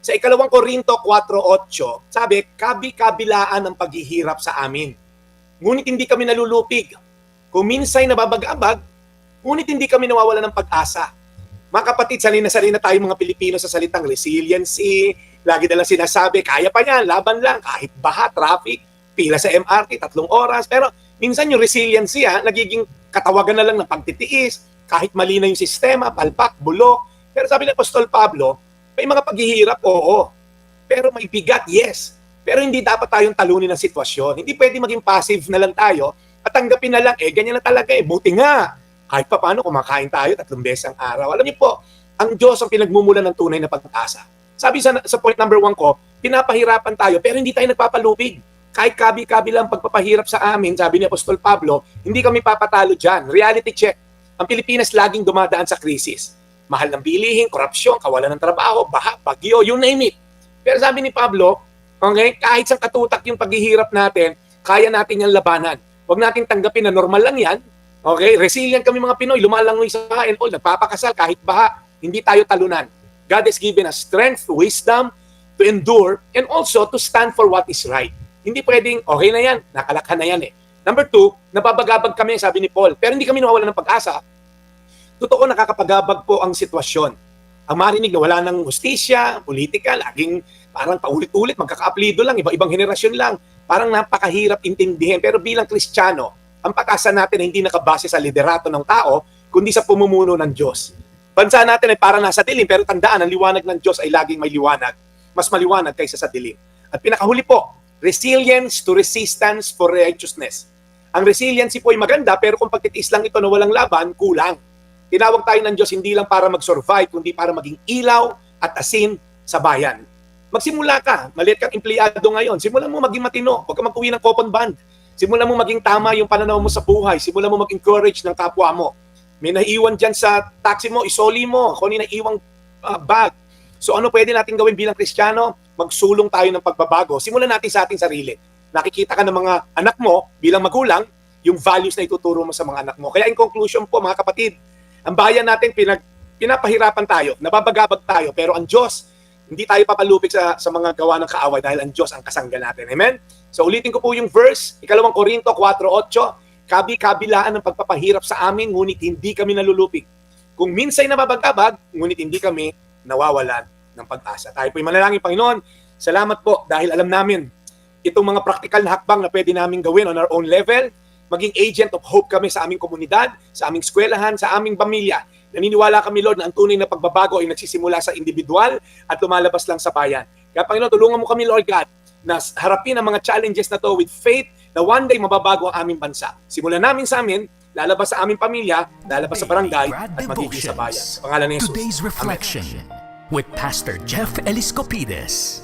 Sa ikalawang Korinto 4:8, sabi, kabi-kabilaan ang paghihirap sa amin. Ngunit hindi kami nalulupig. Kung minsay nababag-abag, ngunit hindi kami nawawala ng pag-asa. Mga kapatid, sanay na tayo mga Pilipino sa salitang resiliency. Lagi na lang sinasabi, kaya pa yan, laban lang, kahit baha, traffic, pila sa MRT, 3 oras. Pero minsan yung resiliency, nagiging katawagan na lang ng pagtitiis, kahit mali na yung sistema, palpak, bulok. Pero sabi ng Apostol Pablo, may mga paghihirap, oo. Pero may bigat, yes. Pero hindi dapat tayong talunin ng sitwasyon. Hindi pwede maging passive na lang tayo at tanggapin na lang, ganyan na talaga Buti nga, kahit pa paano kumakain tayo 3 beses ang araw. Alam niyo po, ang Diyos ang pinagmumulan ng tunay na pag-asa. Sabi sa point number 1 ko, pinapahirapan tayo pero hindi tayo nagpapalupig. Kahit kabi-kabi lang pagpapahirap sa amin, sabi ni Apostol Pablo, hindi kami papatalo dyan. Reality check. Ang Pilipinas laging dumadaan sa krisis. Mahal ng bilihin, korupsyon, kawalan ng trabaho, baha, bagyo, you name it. Pero sabi ni Pablo, okay, kahit sa katutak yung paghihirap natin, kaya natin yung labanan. Huwag nating tanggapin na normal lang yan. Okay, resilient kami mga Pinoy, lumalangoy sa and all, nagpapakasal kahit baha, hindi tayo talunan. God has given us strength, wisdom to endure, and also to stand for what is right. Hindi pwedeng, okay na yan, nakalakhan na yan Number 2, nababagabag kami, sabi ni Paul, pero hindi kami nawawalan ng pag-asa. Totoo, nakakapagabag po ang sitwasyon. Ang marinig na wala ng hustisya, politika, laging parang paulit-ulit, magkakaaplido lang, iba-ibang henerasyon lang. Parang napakahirap intindihin. Pero bilang Kristiyano, ang pag-asa natin ay hindi nakabase sa liderato ng tao, kundi sa pumumuno ng Diyos. Bansa natin ay parang nasa dilim, pero tandaan, ang liwanag ng Diyos ay laging may liwanag. Mas maliwanag kaysa sa dilim. At pinakahuli po, resilience to resistance for righteousness. Ang resiliency po ay maganda, pero kung pagtitiis lang ito na walang laban, kulang. Tinawag tayo ng Diyos hindi lang para mag-survive, kundi para maging ilaw at asin sa bayan. Magsimula ka, maliit kang empleyado ngayon, simulan mo maging matino, huwag ka mag-uwi ng coupon band. Simulan mo maging tama yung pananaw mo sa buhay, simulan mo mag-encourage ng kapwa mo. May naiiwan dyan sa taxi mo, isoli mo, kung ano yung naiiwang bag. So ano pwede natin gawin bilang Kristiyano? Magsulong tayo ng pagbabago. Simulan natin sa ating sarili. Nakikita ka ng mga anak mo bilang magulang, yung values na ituturo mo sa mga anak mo. Kaya in conclusion po mga kapatid, ang bayan natin pinapahirapan tayo, nababagabag tayo, pero ang Diyos, hindi tayo papalupig sa mga gawa ng kaaway dahil ang Diyos ang kasangga natin. Amen? So ulitin ko po yung verse, ikalawang Korinto 4:8, kabi-kabilaan ng pagpapahirap sa amin, ngunit hindi kami nalulupig. Kung minsay nababagabag, ngunit hindi kami nawawalan ng pag-asa. Tayo po'y manalangin, Panginoon, salamat po dahil alam namin itong mga practical na hakbang na pwede namin gawin on our own level, maging agent of hope kami sa aming komunidad, sa aming eskwelahan, sa aming pamilya. Naniniwala kami, Lord, na ang tunay na pagbabago ay nagsisimula sa individual at lumalabas lang sa bayan. Kaya, Panginoon, tulungan mo kami, Lord God, na harapin ang mga challenges na to with faith na one day mababago ang aming bansa. Simulan namin sa amin, lalabas sa aming pamilya, lalabas sa barangay, at magiging sa bayan. Sa pangalan ni Jesus. Today's Reflection with Pastor Jeff Eliscopides.